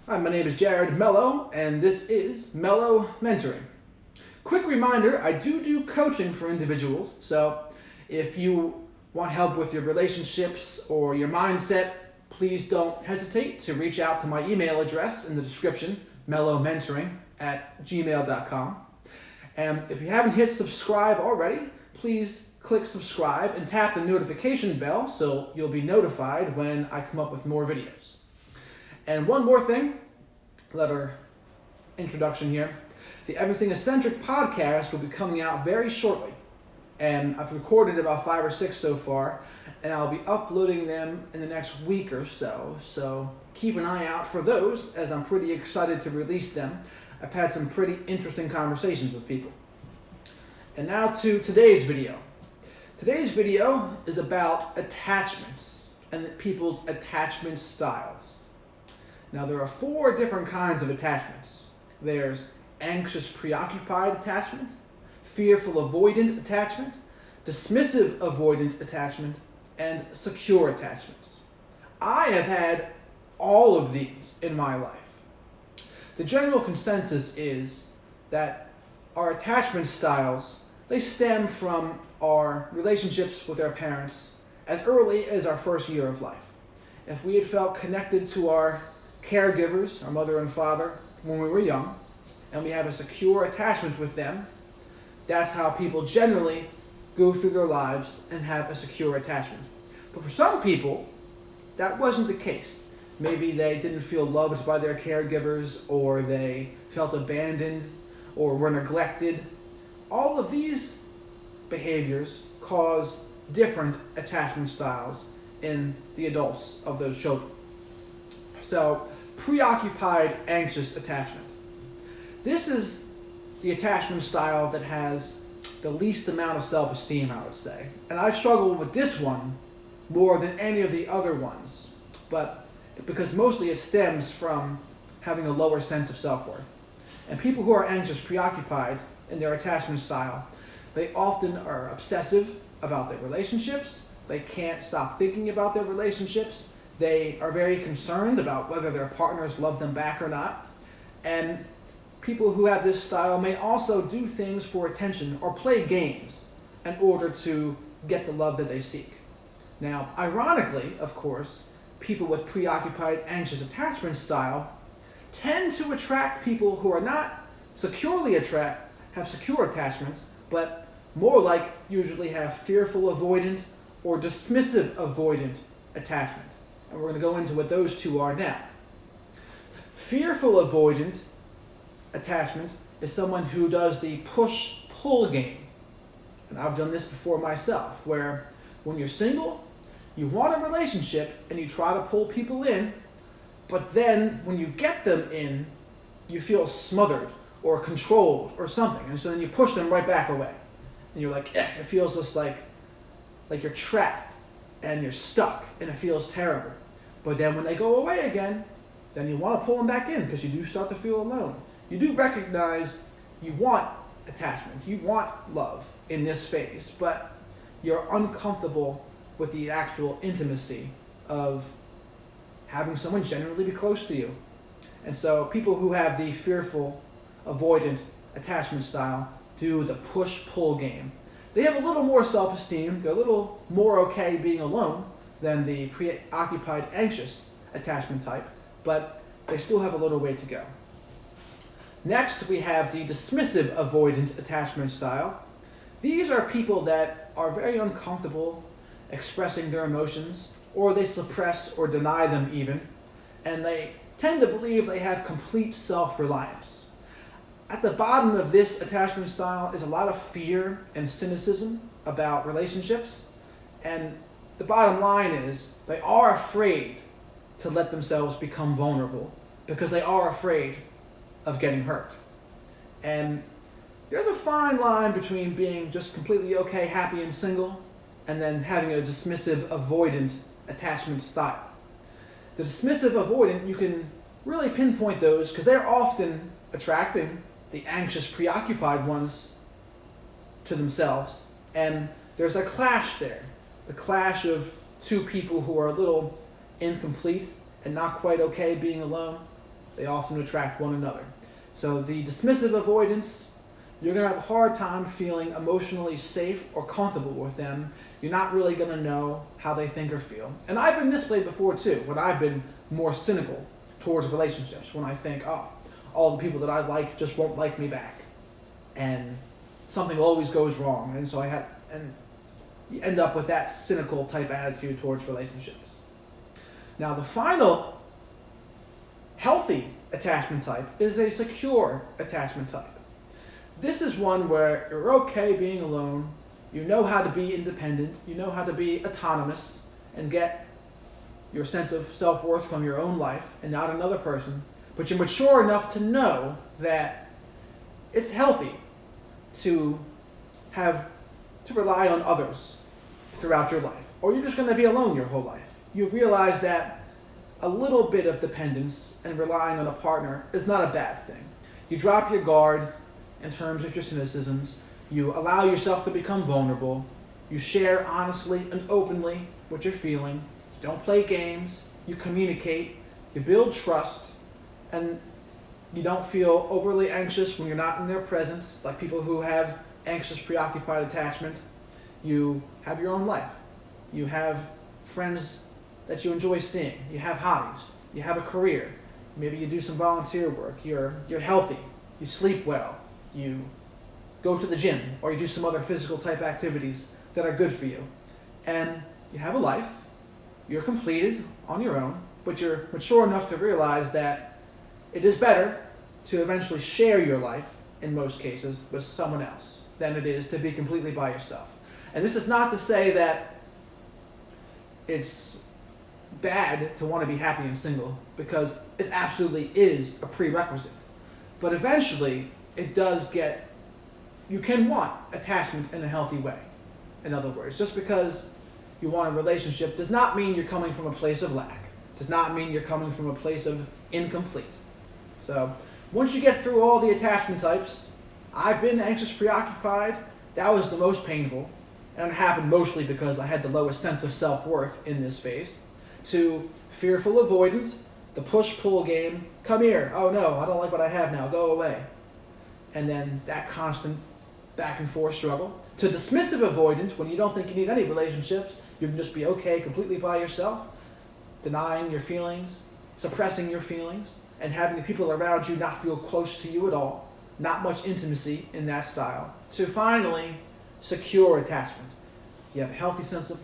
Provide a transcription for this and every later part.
Hi, my name is Jared Mello, and this is Mello Mentoring. Quick reminder, I do coaching for individuals, so if you want help with your relationships or your mindset, please don't hesitate to reach out to my email address in the description, mellomentoring@gmail.com. And if you haven't hit subscribe already, please click subscribe and tap the notification bell so you'll be notified when I come up with more videos. And one more thing, letter introduction here. The Everything Wccentric Podcast will be coming out very shortly. And I've recorded about 5 or 6 so far, and I'll be uploading them in the next week or so. So keep an eye out for those, as I'm pretty excited to release them. I've had some pretty interesting conversations with people. And now to today's video. Today's video is about attachments and people's attachment styles. Now, there are 4 different kinds of attachments. There's anxious preoccupied attachment, fearful avoidant attachment, dismissive avoidant attachment, and secure attachments. I have had all of these in my life. The general consensus is that our attachment styles, they stem from our relationships with our parents as early as our first year of life. If we had felt connected to our caregivers, our mother and father, when we were young, and we have a secure attachment with them, that's how people generally go through their lives and have a secure attachment. But for some people, that wasn't the case. Maybe they didn't feel loved by their caregivers, or they felt abandoned, or were neglected. All of these behaviors cause different attachment styles in the adults of those children. So, preoccupied anxious attachment. This is the attachment style that has the least amount of self-esteem, I would say. And I've struggled with this one more than any of the other ones, but because mostly it stems from having a lower sense of self-worth. And people who are anxious preoccupied in their attachment style, they often are obsessive about their relationships. They can't stop thinking about their relationships. They are very concerned about whether their partners love them back or not. And people who have this style may also do things for attention or play games in order to get the love that they seek. Now, ironically, of course, people with preoccupied anxious attachment style tend to attract people who are not have secure attachments, but more like usually have fearful avoidant or dismissive avoidant attachment. And we're going to go into what those two are now. Fearful avoidant attachment is someone who does the push-pull game. And I've done this before myself, where when you're single, you want a relationship and you try to pull people in, but then when you get them in, you feel smothered or controlled or something. And so then you push them right back away. And you're like, it feels just like you're trapped and you're stuck and it feels terrible. But then when they go away again, then you want to pull them back in because you do start to feel alone. You do recognize you want attachment, you want love in this phase, but you're uncomfortable with the actual intimacy of having someone genuinely be close to you. And so people who have the fearful, avoidant attachment style do the push-pull game. They have a little more self-esteem, they're a little more okay being alone than the preoccupied anxious attachment type, but they still have a little way to go. Next, we have the dismissive avoidant attachment style. These are people that are very uncomfortable expressing their emotions, or they suppress or deny them even, and they tend to believe they have complete self-reliance. At the bottom of this attachment style is a lot of fear and cynicism about relationships, and the bottom line is they are afraid to let themselves become vulnerable because they are afraid of getting hurt. And there's a fine line between being just completely okay, happy and single, and then having a dismissive avoidant attachment style. The dismissive avoidant, you can really pinpoint those because they're often attracting the anxious preoccupied ones to themselves, and there's a clash there. The clash of two people who are a little incomplete and not quite okay being alone, They often attract one another. So the dismissive avoidance, you're going to have a hard time feeling emotionally safe or comfortable with them. You're not really going to know how they think or feel. And I've been this way before too, when I've been more cynical towards relationships, when I think, oh, all the people that I like just won't like me back. And something always goes wrong. And so you end up with that cynical type attitude towards relationships. Now the final healthy attachment type is a secure attachment type. This is one where you're okay being alone, you know how to be independent, you know how to be autonomous and get your sense of self-worth from your own life and not another person, but you're mature enough to know that it's healthy to rely on others throughout your life, or you're just going to be alone your whole life. You realize that a little bit of dependence and relying on a partner is not a bad thing. You drop your guard in terms of your cynicisms. You allow yourself to become vulnerable. You share honestly and openly what you're feeling. You don't play games. You communicate. You build trust. And you don't feel overly anxious when you're not in their presence, like people who have anxious, preoccupied attachment. You have your own life. You have friends that you enjoy seeing. You have hobbies. You have a career. Maybe you do some volunteer work. You're healthy. You sleep well. You go to the gym, or you do some other physical type activities that are good for you. And you have a life. You're completed on your own, but you're mature enough to realize that it is better to eventually share your life, in most cases, with someone else than it is to be completely by yourself. And this is not to say that it's bad to want to be happy and single, because it absolutely is a prerequisite. But eventually, you can want attachment in a healthy way. In other words, just because you want a relationship does not mean you're coming from a place of lack. Does not mean you're coming from a place of incomplete. So once you get through all the attachment types, I've been anxious, preoccupied. That was the most painful. And it happened mostly because I had the lowest sense of self-worth in this phase. To fearful avoidant, the push-pull game. Come here. Oh no, I don't like what I have now. Go away. And then that constant back and forth struggle. To dismissive avoidant, when you don't think you need any relationships, you can just be okay completely by yourself, denying your feelings, suppressing your feelings, and having the people around you not feel close to you at all. Not much intimacy in that style. To finally, secure attachment. You have a healthy sense of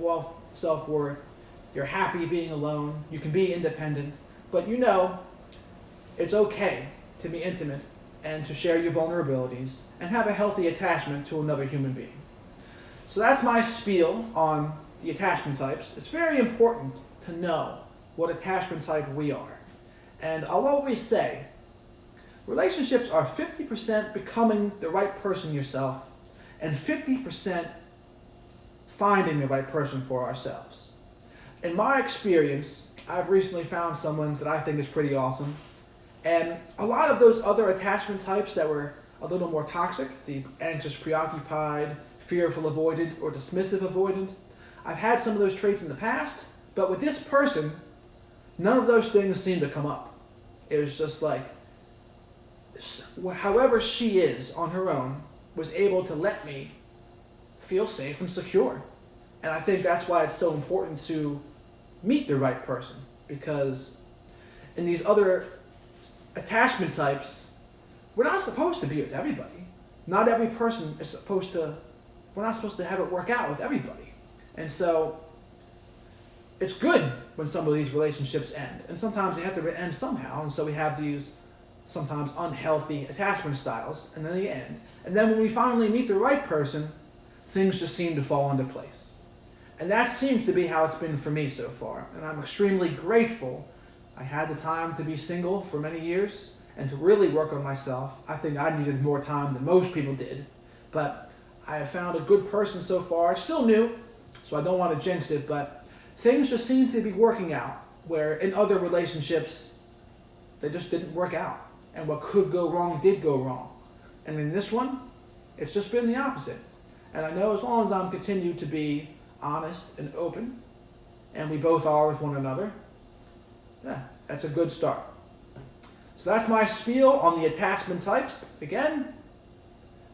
self-worth. You're happy being alone. You can be independent. But you know it's okay to be intimate and to share your vulnerabilities and have a healthy attachment to another human being. So that's my spiel on the attachment types. It's very important to know what attachment type we are. And I'll always say, relationships are 50% becoming the right person yourself and 50% finding the right person for ourselves. In my experience, I've recently found someone that I think is pretty awesome. And a lot of those other attachment types that were a little more toxic, the anxious, preoccupied, fearful avoidant, or dismissive avoidant, I've had some of those traits in the past, but with this person, none of those things seem to come up. It was just like, however she is on her own, was able to let me feel safe and secure. And I think that's why it's so important to meet the right person, because in these other attachment types, we're not supposed to be with everybody. Not every person is we're not supposed to have it work out with everybody. And so it's good when some of these relationships end. And sometimes they have to end somehow. And so we have these sometimes unhealthy attachment styles, and then they end. And then when we finally meet the right person, things just seem to fall into place. And that seems to be how it's been for me so far. And I'm extremely grateful I had the time to be single for many years and to really work on myself. I think I needed more time than most people did. But I have found a good person so far. It's still new, so I don't want to jinx it, but things just seem to be working out, where in other relationships, they just didn't work out. And what could go wrong did go wrong. And in this one, it's just been the opposite. And I know as long as I'm continued to be honest and open, and we both are with one another, yeah, that's a good start. So that's my spiel on the attachment types. Again,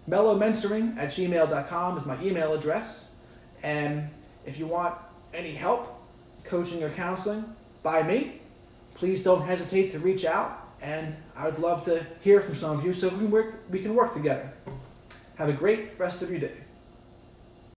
mellowmentoring@gmail.com is my email address. And if you want any help, coaching or counseling by me, please don't hesitate to reach out. And I would love to hear from some of you so we can work together. Have a great rest of your day.